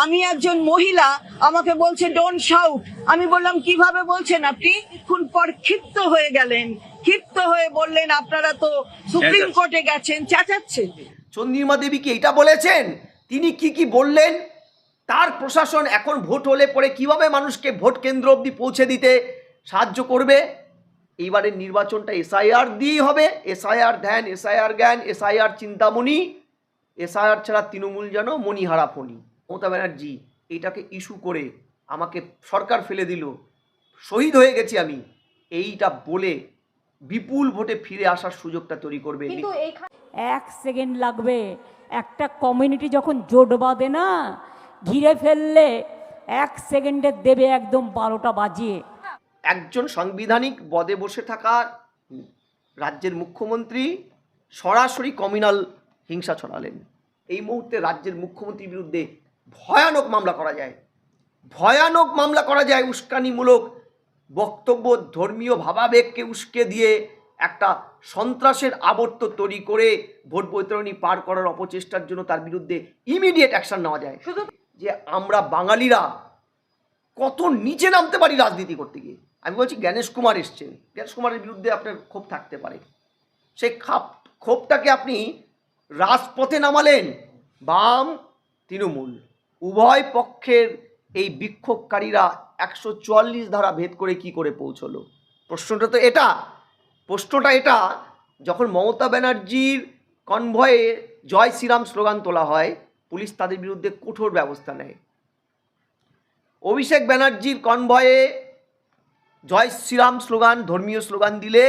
আমি একজন মহিলা, আমাকে বলছে ডোন্ট শাউট। আমি বললাম কিভাবে বলছেন আপনি? কিছুক্ষণ পর ক্ষিপ্ত হয়ে গেলেন, ক্ষিপ্ত হয়ে বললেন আপনারা তো সুপ্রিম কোর্টে গেছেন, চেঁচাচ্ছেন। চন্দ্রিমা দেবী কি এটা বলেছেন? তিনি কি কি বললেন? তার প্রশাসন এখন ভোট হলে পরে কিভাবে মানুষকে ভোট কেন্দ্র অবধি পৌঁছে দিতে সাহায্য করবে? এইবারের নির্বাচনটা এসআইআর দিয়েই হবে। এসআইআর ধ্যান, এসআইআর জ্ঞান, এসআইআর চিন্তামণি। এসআইআর ছাড়া তৃণমূল যেন মণিহারা ফণি। মমতা ব্যানার্জি এইটাকে ইস্যু করে আমাকে সরকার ফেলে দিল, শহীদ হয়ে গেছি আমি, এইটা বলে বিপুল ভোটে ফিরে আসার সুযোগটা তৈরি করবে। কিন্তু এক সেকেন্ড লাগবে। একটা কমিউনিটি যখন জোট বাঁধে না, ঘিরে ফেললে এক সেকেন্ডে দেবে একদম 12টা বাজিয়ে। একজন সাংবিধানিক পদে বসে থাকা রাজ্যের মুখ্যমন্ত্রী সরাসরি কমিউনাল হিংসা ছড়ালেন। এই মুহূর্তে রাজ্যের মুখ্যমন্ত্রীর বিরুদ্ধে ভয়ানক মামলা করা যায়, ভয়ানক মামলা করা যায়। উস্কানিমূলক বক্তব্য, ধর্মীয় ভাবাবেগকে উস্কে দিয়ে একটা সন্ত্রাসের আবর্ত তৈরি করে ভোট বৈতরণী পার করার অপচেষ্টার জন্য তার বিরুদ্ধে ইমিডিয়েট অ্যাকশন নেওয়া যায়। শুধু যে আমরা বাঙালিরা কত নিচে নামতে পারি রাজনীতি করতে গিয়ে। আমি বলছি জ্ঞানেশ কুমার এসছেন, জ্ঞানেশ কুমারের বিরুদ্ধে আপনার ক্ষোভ থাকতে পারে, সেই ক্ষোভটাকে আপনি রাজপথে নামালেন। বাম তৃণমূল উভয় পক্ষের এই বিক্ষোভকারীরা 144 ধারা ভেদ করে কি করে পৌঁছলো? প্রশ্নটা এটা। যখন মমতা ব্যানার্জির কনভয়ে জয় শ্রীরাম স্লোগান তোলা হয়, পুলিশ তাদের বিরুদ্ধে কঠোর ব্যবস্থা নেয়। অভিষেক ব্যানার্জির কনভয়ে জয় শ্রীরাম স্লোগান, ধর্মীয় স্লোগান দিলে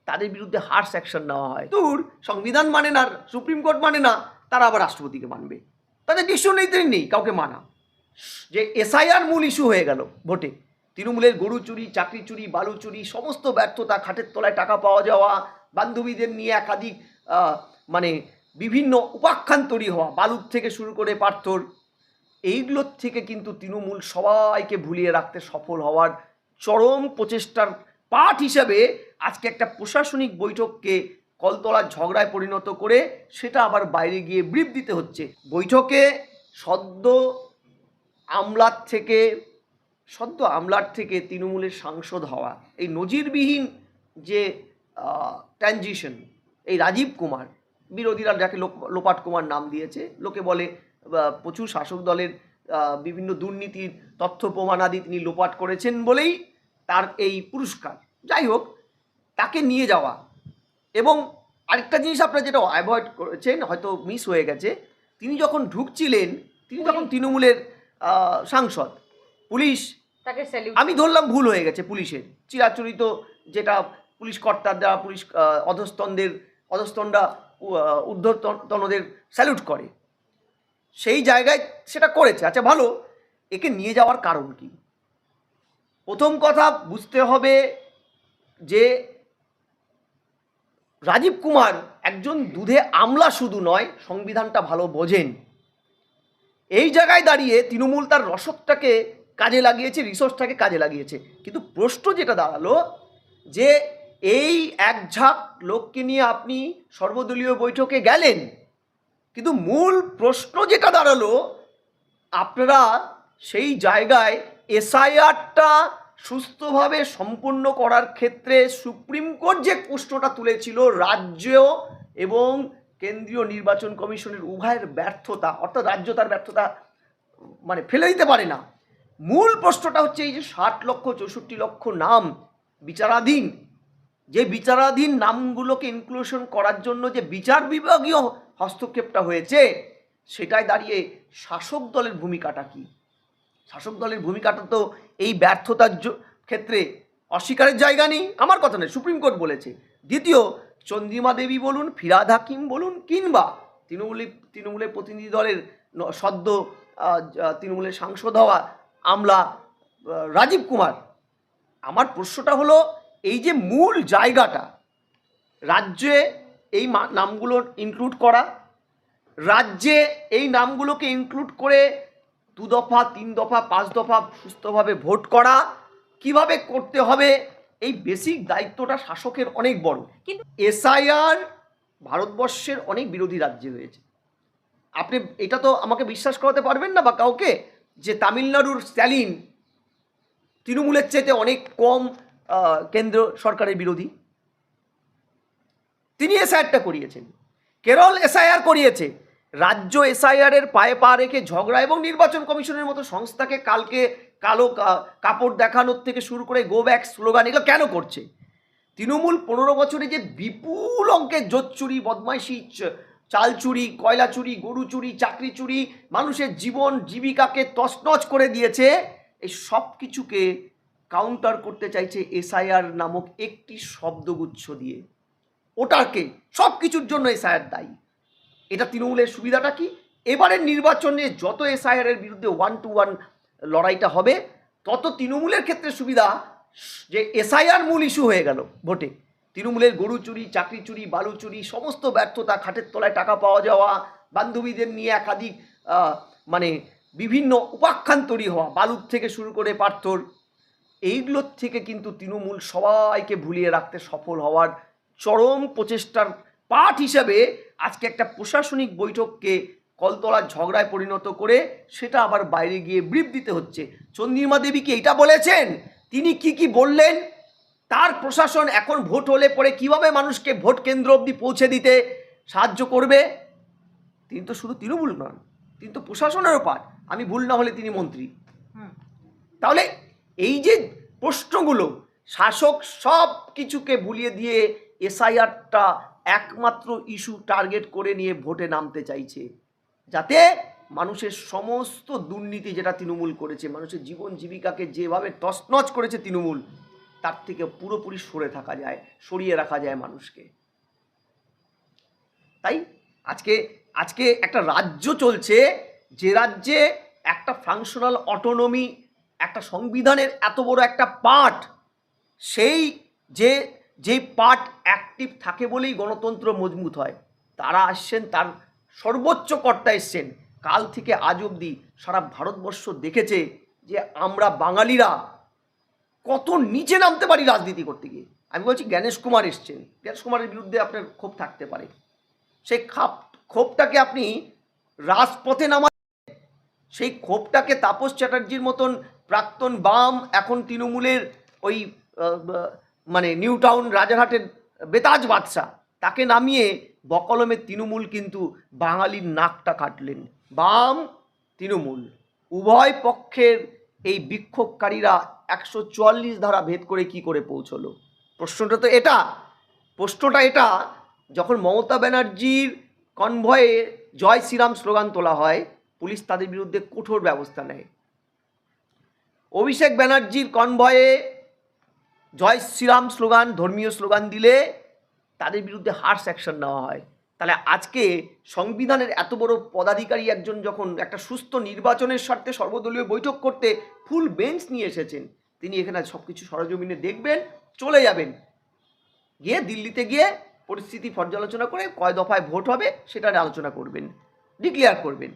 তাদের বিরুদ্ধে হার্শ অ্যাকশন নেওয়া হয়। দূর, সংবিধান মানে না, সুপ্রিম কোর্ট মানে না, তারা আবার রাষ্ট্রপতিকে মানবে। তাদের ডিসিশন নেই কাউকে মানা। যে এসআইআর মূল ইস্যু হয়ে গেল ভোটে। তৃণমূলের গরু চুরি, চাকরি চুরি, বালু চুরি, সমস্ত ব্যর্থতা, খাটের তলায় টাকা পাওয়া যাওয়া, বান্ধবীদের নিয়ে একাধিক মানে বিভিন্ন উপাখ্যান তৈরি হওয়া, বালুর থেকে শুরু করে পার্থর, এইগুলোর থেকে কিন্তু তৃণমূল সবাইকে ভুলিয়ে রাখতে সফল হওয়ার চরম প্রচেষ্টার পাঠ হিসাবে আজকে একটা প্রশাসনিক বৈঠককে কলতলার ঝগড়ায় পরিণত করে সেটা আবার বাইরে গিয়ে ব্রিফ দিতে হচ্ছে। বৈঠকে সদ্য আমলার থেকে তৃণমূলের সাংসদ হওয়া, এই নজিরবিহীন যে ট্রানজিশন, এই রাজীব কুমার, বিরোধীরা যাকে লোপাট কুমার নাম দিয়েছে, লোকে বলে প্রচুর শাসক দলের বিভিন্ন দুর্নীতির তথ্য প্রমাণাদি তিনি লোপাট করেছেন বলেই তার এই পুরস্কার। যাই হোক, তাকে নিয়ে যাওয়া। এবং আরেকটা জিনিস আপনারা যেটা অ্যাভয়েড করেছেন, হয়তো মিস হয়ে গেছে, তিনি যখন ঢুকছিলেন, তিনি যখন তৃণমূলের সাংসদ, পুলিশ, আমি ধরলাম ভুল হয়ে গেছে পুলিশের, চিরাচরিত যেটা পুলিশ কর্তার দ্বারা পুলিশ অধস্তনরা ঊর্ধ্বতনদের স্যালুট করে, সেই জায়গায় সেটা করেছে। আচ্ছা ভালো, একে নিয়ে যাওয়ার কারণ কি? প্রথম কথা বুঝতে হবে যে রাজীব কুমার একজন দুধে আমলা শুধু নয়, সংবিধানটা ভালো বোঝেন। এই জায়গায় দাঁড়িয়ে তৃণমূল তার রসদটাকে কাজে লাগিয়েছে, রিসোর্সটাকে কাজে লাগিয়েছে। কিন্তু প্রশ্ন যেটা দাঁড়ালো যে এই এক ঝাঁক লোককে নিয়ে আপনি সর্বদলীয় বৈঠকে গেলেন, কিন্তু মূল প্রশ্ন যেটা দাঁড়ালো, আপনারা সেই জায়গায় এসআইআরটা সুস্থভাবে সম্পন্ন করার ক্ষেত্রে সুপ্রিম কোর্ট যে প্রশ্নটা তুলেছিল, রাজ্য এবং কেন্দ্রীয় নির্বাচন কমিশনের উভয়ের ব্যর্থতা, অর্থাৎ রাজ্য তার ব্যর্থতা মানে ফেলে দিতে পারে না। মূল প্রশ্নটা হচ্ছে এই যে 60 লক্ষ 64 লক্ষ নাম বিচারাধীন, যে বিচারাধীন নামগুলোকে ইনক্লুশন করার জন্য যে বিচার বিভাগীয় হস্তক্ষেপটা হয়েছে, সেটাই দাঁড়িয়ে শাসক দলের ভূমিকাটা কি? শাসক দলের ভূমিকাটা তো এই ব্যর্থতার ক্ষেত্রে অস্বীকারের জায়গা নেই, আমার কথা নয়, সুপ্রিম কোর্ট বলেছে। দ্বিতীয়, চন্দ্রিমা দেবী বলুন, ফিরহাদ হাকিম বলুন, কিংবা তৃণমূলের প্রতিনিধি দলের সদ্য তৃণমূলের সাংসদ হওয়া আমলা রাজীব কুমার, আমার প্রশ্নটা হলো এই যে মূল জায়গাটা, রাজ্যে এই নামগুলো ইনক্লুড করা, রাজ্যে এই নামগুলোকে ইনক্লুড করে 2 দফা 3 দফা 5 দফা সুস্থভাবে ভোট করা কিভাবে করতে হবে, এই বেসিক দায়িত্বটা শাসকের অনেক বড়। কিন্তু এসআইআর ভারতবর্ষের অনেক বিরোধী রাজ্যে হয়েছে। আপনি এটা তো আমাকে বিশ্বাস করাতে পারবেন না বা কাউকে, যে তামিলনাড়ুর স্ট্যালিন তৃণমূলের চাইতে অনেক কম কেন্দ্র সরকারের বিরোধী। তিনি এসআইআরটা করিয়েছেন, কেরল এসআইআর করিয়েছে, রাজ্য এসআইআরের পায়ে পা রেখে ঝগড়া এবং নির্বাচন কমিশনের মতো সংস্থাকে কালকে কালো কাপড় দেখানোর থেকে শুরু করে গো ব্যাক স্লোগান এগুলো কেন করছে? তৃণমূল 15 বছরে যে বিপুল অঙ্কের জোট চুরি, বদমাইশি, চাল চুরি, কয়লা চুরি, গরু চুরি, চাকরি চুরি, মানুষের জীবন জীবিকাকে তছনছ করে দিয়েছে, এই সব কিছুকে কাউন্টার করতে চাইছে এসআইআর নামক একটি শব্দগুচ্ছ দিয়ে। ওটাকে সব কিছুর জন্য এসআইআর দায়ী। এটা তৃণমূলের সুবিধাটা কি? এবারের নির্বাচনে যত এসআইআর এর বিরুদ্ধে 1-to-1 লড়াইটা হবে, তত তৃণমূলের ক্ষেত্রে সুবিধা যে এসআইআর মূল ইস্যু হয়ে গেল ভোটে। তৃণমূলের গরু চুরি, চাকরি চুরি, বালু চুরি, সমস্ত ব্যর্থতা, খাটের তলায় টাকা পাওয়া যাওয়া, বান্ধবীদের নিয়ে একাধিক মানে বিভিন্ন উপাখ্যান তৈরি হওয়া, বালুর থেকে শুরু করে পার্থর, এইগুলোর থেকে কিন্তু তৃণমূল সবাইকে ভুলিয়ে রাখতে সফল হওয়ার চরম প্রচেষ্টার পাঠ হিসাবে আজকে একটা প্রশাসনিক বৈঠককে কলতলার ঝগড়ায় পরিণত করে সেটা আবার বাইরে গিয়ে ব্রিফ দিতে হচ্ছে। চন্দ্রিমা দেবী কি এটা বলেছেন? তিনি কি বললেন? তার প্রশাসন এখন ভোট হলে পরে কিভাবে মানুষকে ভোট কেন্দ্র অবধি পৌঁছে দিতে সাহায্য করবে? তিনি তো শুধু তৃণমূল নন, তিনি তো প্রশাসনেরও পাঠ। আমি ভুল না হলে তিনি মন্ত্রী। তাহলে এই যে প্রশ্নগুলো, শাসক সব কিছুকে ভুলিয়ে দিয়ে এসআইআরটা একমাত্র ইস্যু টার্গেট করে নিয়ে ভোটে নামতে চাইছে, যাতে মানুষের সমস্ত দুর্নীতি যেটা তৃণমূল করেছে, মানুষের জীবন জীবিকাকে যেভাবে তছনছ করেছে তৃণমূল, তার থেকে পুরোপুরি সরিয়ে রাখা যায় মানুষকে। তাই আজকে একটা রাজ্য চলছে, যে রাজ্যে একটা ফাংশনাল অটোনমি, একটা সংবিধানের এত বড় একটা পার্ট, সেই যে পার্ট অ্যাক্টিভ থাকে বলেই গণতন্ত্র মজবুত হয়। তারা আসছেন, তার সর্বোচ্চ কর্তা এসছেন। কাল থেকে আজ অবধি সারা ভারতবর্ষ দেখেছে যে আমরা বাঙালিরা কত নিচে নামতে পারি রাজনীতি করতে গিয়ে। আমি বলছি জ্ঞানেশ কুমার এসছেন, জ্ঞানেশ কুমারের বিরুদ্ধে আপনার ক্ষোভ থাকতে পারে, সেই ক্ষোভটাকে আপনি রাজপথে সেই ক্ষোভটাকে তাপস চ্যাটার্জির মতন প্রাক্তন বাম, এখন তৃণমূলের ওই মানে নিউ টাউন রাজারহাটের বেতাজ বাদশা, তাকে নামিয়ে বকলমের তৃণমূল কিন্তু বাঙালির নাকটা কাটলেন। বাম তৃণমূল উভয় পক্ষের এই বিক্ষোভকারীরা 144 ধারা ভেদ করে কি করে পৌঁছলো? প্রশ্নটা এটা। যখন মমতা ব্যানার্জির কনভয়ে জয় শ্রীরাম স্লোগান তোলা হয়, পুলিশ তাদের বিরুদ্ধে কঠোর ব্যবস্থা নেয়। অভিষেক ব্যানার্জির কনভয়ে জয় শ্রীরাম স্লোগান, ধর্মীয় স্লোগান দিলে তাদের বিরুদ্ধে হার্শ অ্যাকশন নেওয়া হয়। তাহলে আজকে সংবিধানের এত বড় পদাধিকারী একজন যখন একটা সুস্থ নির্বাচনের স্বার্থে সর্বদলীয় বৈঠক করতে ফুল বেঞ্চ নিয়ে এসেছেন, তিনি এখানে সব কিছু সরজমিনে দেখবেন, চলে যাবেন, গিয়ে দিল্লিতে গিয়ে পরিস্থিতি পর্যালোচনা করে কয় দফায় ভোট হবে সেটা আলোচনা করবেন, ডিক্লেয়ার করবেন।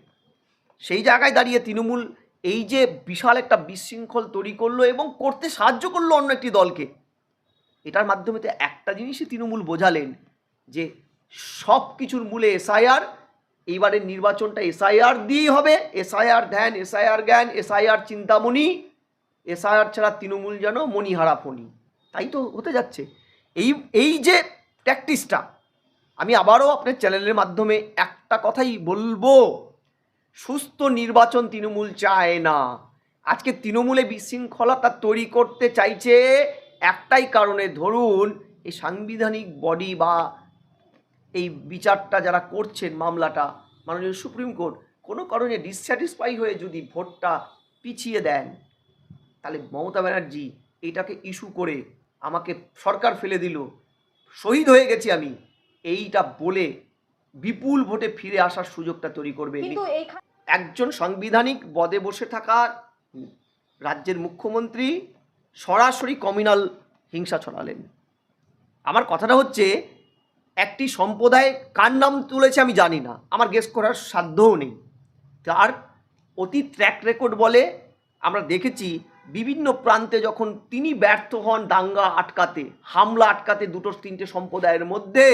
সেই জায়গায় দাঁড়িয়ে তৃণমূল এই যে বিশাল একটা বিশৃঙ্খল তৈরি করলো এবং করতে সাহায্য করলো অন্য একটি দলকে, এটার মাধ্যমে তো একটা জিনিসই তৃণমূল বোঝালেন যে সব কিছুর মূলে এসআইআর। এইবারের নির্বাচনটা এসআইআর দিয়েই হবে। এসআইআর ধ্যান, এসআইআর জ্ঞান, এসআইআর চিন্তামণি, এসআইআর ছাড়া তৃণমূল যেন মণিহারা ফণি। তাই তো হতে যাচ্ছে এই যে প্র্যাকটিসটা। আমি আবারও আপনার চ্যানেলের মাধ্যমে একটা কথাই বলবো, সুস্থ নির্বাচন তৃণমূল চায় না। আজকে তৃণমূলে বিশৃঙ্খলতা তৈরি করতে চাইছে একটাই কারণে, ধরুন এই সাংবিধানিক বডি বা এই বিচারটা যারা করছেন, মামলাটা মাননীয় সুপ্রিম কোর্ট কোনো কারণে ডিসস্যাটিসফাই হয়ে যদি ভোটটা পিছিয়ে দেন, তাহলে মমতা ব্যানার্জি এইটাকে ইস্যু করে আমাকে সরকার ফেলে দিল, শহীদ হয়ে গেছি আমি, এইটা বলে বিপুল ভোটে ফিরে আসার সুযোগটা তৈরি করবে। একজন সাংবিধানিক পদে বসে থাকা রাজ্যের মুখ্যমন্ত্রী সরাসরি কমিউনাল হিংসা ছড়ালেন। আমার কথাটা হচ্ছে, একটি সম্প্রদায় কার নাম তুলেছে আমি জানি না, আমার গেস করার সাধ্যও নেই। তার অতি ট্র্যাক রেকর্ড বলে আমরা দেখেছি বিভিন্ন প্রান্তে যখন তিনি ব্যর্থ হন দাঙ্গা আটকাতে, হামলা আটকাতে 2-3টে সম্প্রদায়ের মধ্যে,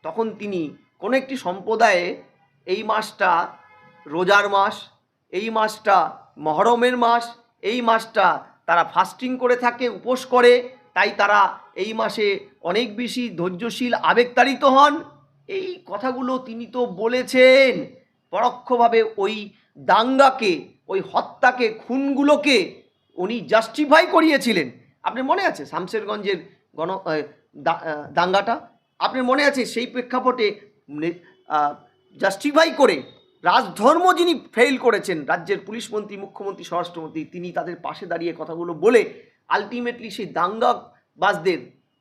তখন তিনি কোনো একটি সম্প্রদায়ে এই মাসটা রোজার মাস, এই মাসটা মহরমের মাস, এই মাসটা তারা ফাস্টিং করে থাকে, উপোস করে, তাই তারা এই মাসে অনেক বেশি ধৈর্যশীল, আবেগতাড়িত হন। এই কথাগুলো তিনি তো বলেছেন। পরোক্ষভাবে ওই দাঙ্গাকে, ওই হত্যাকে, খুনগুলোকে উনি জাস্টিফাই করিয়েছিলেন। আপনার মনে আছে শামশেরগঞ্জের দাঙ্গাটা? আপনার মনে আছে সেই প্রেক্ষাপটে জাস্টিফাই করে রাজধর্ম যিনি ফেল করেছেন, রাজ্যের পুলিশ মন্ত্রী, মুখ্যমন্ত্রী, স্বরাষ্ট্রমন্ত্রী, তিনি তাদের পাশে দাঁড়িয়ে কথাগুলো বলে আলটিমেটলি সেই দাঙ্গাবাজদের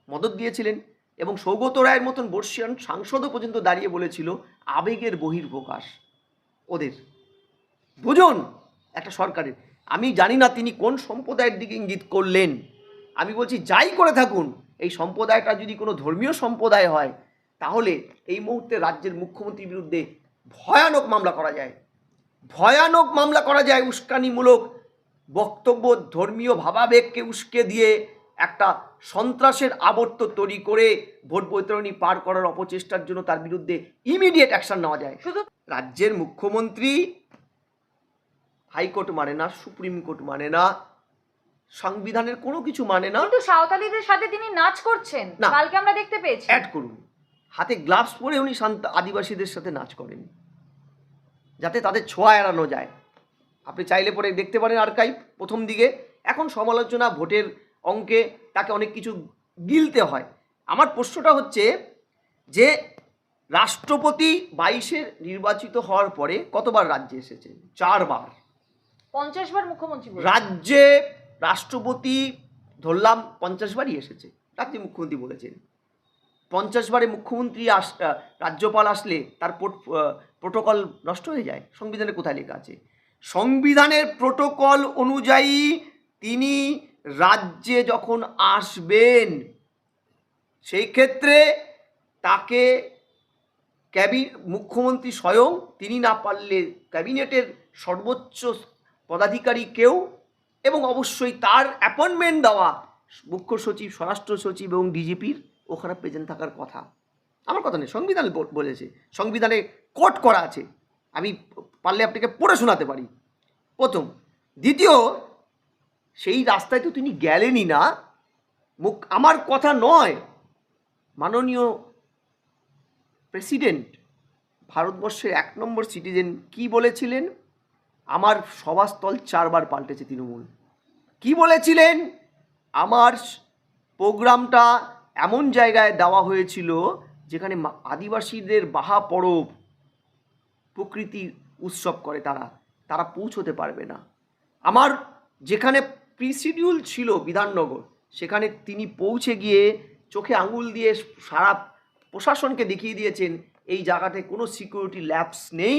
মদত দিয়েছিলেন। এবং সৌগত রায়ের মতন বর্ষিয়ান সাংসদও পর্যন্ত দাঁড়িয়ে বলেছিল আবেগের বহির্প্রকাশ ওদের। বুঝুন একটা সরকারের, আমি জানি না তিনি কোন সম্প্রদায়ের দিকে ইঙ্গিত করলেন। আমি বলছি যাই করে থাকুন, এই সম্প্রদায়টা যদি কোনো ধর্মীয় সম্প্রদায় হয়, তাহলে এই মুহূর্তে রাজ্যের মুখ্যমন্ত্রীর বিরুদ্ধে ভয়ানক মামলা করা যায়, ভয়ানক মামলা করা যায়। উস্কানিমূলক বক্তব্য, ধর্মীয় ভাবাবেগকে উস্কে দিয়ে একটা সন্ত্রাসের আবর্ত তৈরি করে ভোট বৈতরণী পার করার অপচেষ্টার জন্য তার বিরুদ্ধে ইমিডিয়েট অ্যাকশন নেওয়া যায়। শুধু রাজ্যের মুখ্যমন্ত্রী হাইকোর্ট মানে না, সুপ্রিম কোর্ট মানে না, সংবিধানের কোনো কিছু মানে না। কিন্তু সাঁওতালিদের সাথে তিনি নাচ করছেন, না, কালকে আমরা দেখতে পেয়েছি। অ্যাড করুন, হাতে গ্লাভস পরে উনি আদিবাসীদের সাথে নাচ করেন, যাতে তাদের ছোঁয়া এড়ানো যায়। আপনি চাইলে পরে দেখতে পারেন আর্কাইভ, প্রথম দিকে। এখন সমালোচনা ভোটের অঙ্কে তাকে অনেক কিছু গিলতে হয়। আমার প্রশ্নটা হচ্ছে যে রাষ্ট্রপতি 22-এ নির্বাচিত হওয়ার পরে কতবার রাজ্যে এসেছে? 4 বার। 50 বার মুখ্যমন্ত্রী বলেছেন। রাজ্যে রাষ্ট্রপতি ধরলাম 50 বারই এসেছে, রাজ্যে মুখ্যমন্ত্রী বলেছেন 50 বারে মুখ্যমন্ত্রী রাজ্যপাল আসলে তার প্রোটোকল নষ্ট হয়ে যায়। সংবিধানে কোথায় লেখা আছে? সংবিধানের প্রোটোকল অনুযায়ী তিনি রাজ্যে যখন আসবেন, সেই ক্ষেত্রে তাকে মুখ্যমন্ত্রী স্বয়ং, তিনি না পারলে ক্যাবিনেটের সর্বোচ্চ পদাধিকারী কেউ, এবং অবশ্যই তার অ্যাপয়েন্টমেন্ট দেওয়া মুখ্য সচিব, স্বরাষ্ট্র সচিব এবং ডিজিপির ওখানে প্রেজেন্ট থাকার কথা। আমার কথা নেই, সংবিধান বলেছে, সংবিধানে কোট করা আছে। আমি পারলে আপনাকে পড়ে শোনাতে পারি। প্রথম। দ্বিতীয়, সেই রাস্তায় তো তিনি গেলেনই না। আমার কথা নয়, মাননীয় প্রেসিডেন্ট, ভারতবর্ষের 1 নম্বর সিটিজেন কি বলেছিলেন? আমার সভাস্থল 4 বার পাল্টেছে তৃণমূল। কি বলেছিলেন? আমার প্রোগ্রামটা এমন জায়গায় দেওয়া হয়েছিল যেখানে আদিবাসীদের বাহা পরব, প্রকৃতি উৎসব করে, তারা পৌঁছতে পারবে না। আমার যেখানে প্রিশিডিউল ছিল বিধাননগর, সেখানে তিনি পৌঁছে গিয়ে চোখে আঙুল দিয়ে সারা প্রশাসনকে দেখিয়ে দিয়েছেন এই জায়গাতে কোনো সিকিউরিটি ল্যাপস নেই,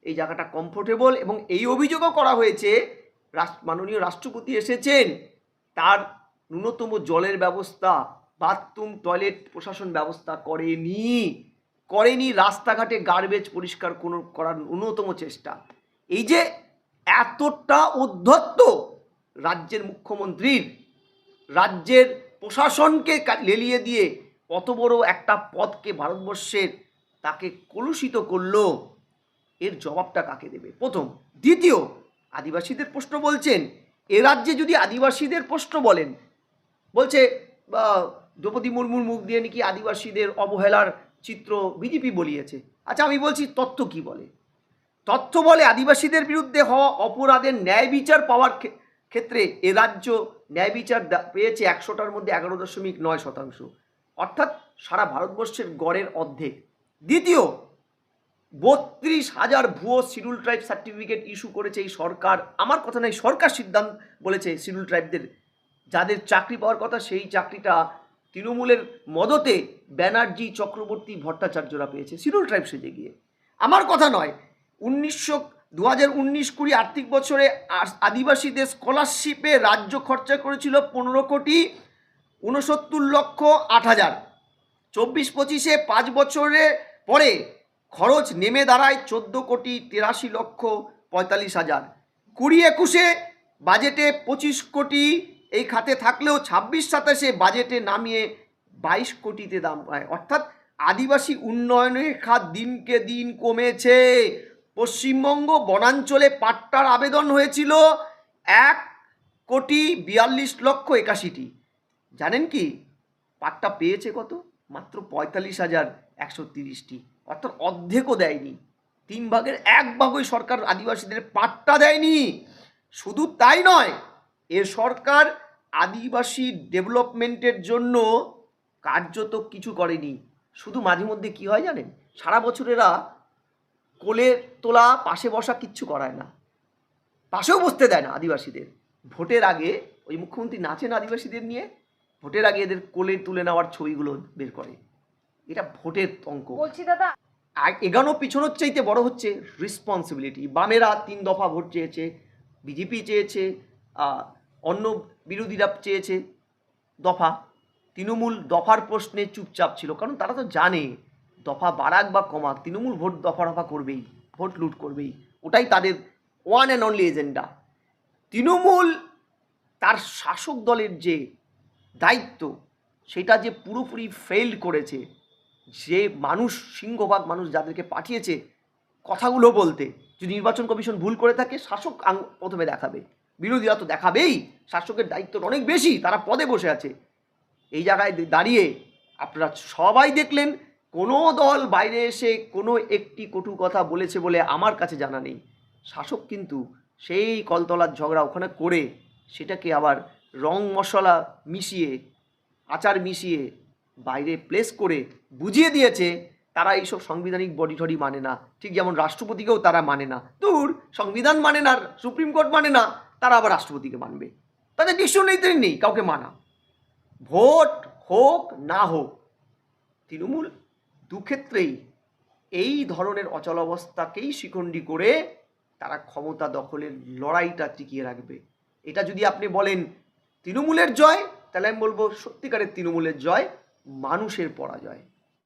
এই জায়গাটা কমফোর্টেবল। এবং এই অভিযোগও করা হয়েছে মাননীয় রাষ্ট্রপতি এসেছেন, তার ন্যূনতম জলের ব্যবস্থা, বাথরুম, টয়লেট প্রশাসন ব্যবস্থা করেনি, রাস্তাঘাটে গার্বেজ পরিষ্কার করার ন্যূনতম চেষ্টা। এই যে এতটা উদ্ধত্ত রাজ্যের মুখ্যমন্ত্রীর, রাজ্যের প্রশাসনকে লেলিয়ে দিয়ে অত বড় একটা পদকে ভারতবর্ষের তাকে কলুষিত করলো, এর জবাবটা কাকে দেবে? প্রথম। দ্বিতীয়, আদিবাসীদের প্রশ্ন বলছেন, এ রাজ্যে যদি আদিবাসীদের প্রশ্ন বলেন, বলছে দ্রৌপদী মুর্মুর মুখ দিয়ে নাকি আদিবাসীদের অবহেলার চিত্র বিজেপি বলিয়েছে। আচ্ছা, আমি বলছি তথ্য কি বলে? তথ্য বলে আদিবাসীদের বিরুদ্ধে হওয়া অপরাধের ন্যায় বিচার পাওয়ার ক্ষেত্রে এ রাজ্য ন্যায় বিচার পেয়েছে 100টার মধ্যে 11.9%, অর্থাৎ সারা ভারতবর্ষের গড়ের অর্ধেক। দ্বিতীয়, 32,000 ভুয়ো শিডিউল ট্রাইব সার্টিফিকেট ইস্যু করেছে এই সরকার। আমার কথা নয়, সরকার সিদ্ধান্ত বলেছে শিডিউল ট্রাইবদের যাদের চাকরি পাওয়ার কথা, সেই চাকরিটা তৃণমূলের মদতে ব্যানার্জি, চক্রবর্তী, ভট্টাচার্যরা পেয়েছে শিডিউল ট্রাইব সেজে গিয়ে। আমার কথা নয়, 2019-20 আর্থিক বছরে আদিবাসীদের স্কলারশিপে রাজ্য খরচা করেছিল 15,69,08,000। 24-25-এ 5 বছরে পরে খরচ নেমে দাঁড়ায় 14,83,45,000। 20-21-এ বাজেটে 25 কোটি এই খাতে থাকলেও 26-27-এ বাজেটে নামিয়ে 22 কোটিতে দাম পায়, অর্থাৎ আদিবাসী উন্নয়নের খাত দিনকে দিন কমেছে। পশ্চিমবঙ্গ বনাঞ্চলে পাট্টার আবেদন হয়েছিল 1,42,81,000। জানেন কি পাট্টা পেয়েছে কত? মাত্র 45,130টি, অর্থাৎ অর্ধেকও দেয়নি। 1/3 সরকার আদিবাসীদের পাট্টা দেয়নি। শুধু তাই নয়, এ সরকার আদিবাসী ডেভেলপমেন্টের জন্য কার্যত কিছু করেনি। শুধু মাঝে মধ্যে কি হয় জানেন, সারা বছরেরা কোলের তোলা পাশে বসা কিচ্ছু করায় না, পাশেও বসতে দেয় না আদিবাসীদের। ভোটের আগে ওই মুখ্যমন্ত্রী নাচেন আদিবাসীদের নিয়ে, ভোটের আগে এদের কোলে তুলে নেওয়ার ছবিগুলো বের করে। এটা ভোটের অঙ্ক। বলছি দাদা, আর এগানো পিছনের চাইতে বড় হচ্ছে রেসপন্সিবিলিটি। বামেরা 3 দফা ভোট চেয়েছে, বিজেপি চেয়েছে, অন্য বিরোধীরা চেয়েছে দফা। তৃণমূল দফার প্রশ্নে চুপচাপ ছিল, কারণ তারা তো জানে দফা বাড়াক বা কমাক তৃণমূল ভোট দফা রফা করবেই, ভোট লুট করবেই। ওটাই তাদের one and only agenda. Trinamool তার শাসক দলের যে দায়িত্ব সেটা যে পুরোপুরি ফেইল করেছে। যে মানুষ, সিংহভাগ মানুষ যাদেরকে পাঠিয়েছে কথাগুলো বলতে, যদি নির্বাচন কমিশন ভুল করে থাকে শাসক প্রথমে দেখাবে, বিরোধীরা তো দেখাবেই। শাসকের দায়িত্ব অনেক বেশি, তারা পদে বসে আছে। এই জায়গায় দাঁড়িয়ে আপনারা সবাই দেখলেন কোনো দল বাইরে এসে কোনো একটি কটু কথা বলেছে বলে আমার কাছে জানা নেই। শাসক কিন্তু সেই কলতলার ঝগড়া ওখানে করে সেটাকে আবার রং মশলা মিশিয়ে, আচার মিশিয়ে বাইরে প্লেস করে বুঝিয়ে দিয়েছে তারা এইসব সাংবিধানিক বডি টডি মানে না। ঠিক যেমন রাষ্ট্রপতিকেও তারা মানে না। দূর, সংবিধান মানে না, সুপ্রিম কোর্ট মানে না, তারা আবার রাষ্ট্রপতিকে মানবে। তাদের ডিকশনারিতে নেই কাউকে মানা। ভোট হোক না হোক, তৃণমূল দুক্ষেত্রেই এই ধরনের অচলাবস্থাকেই শিখণ্ডী করে তারা ক্ষমতা দখলের লড়াইটা টিকিয়ে রাখবে। এটা যদি আপনি বলেন তৃণমূলের জয়, তাহলে আমি বলবো সত্যিকারের তৃণমূলের জয়, মানুষের পরাজয়।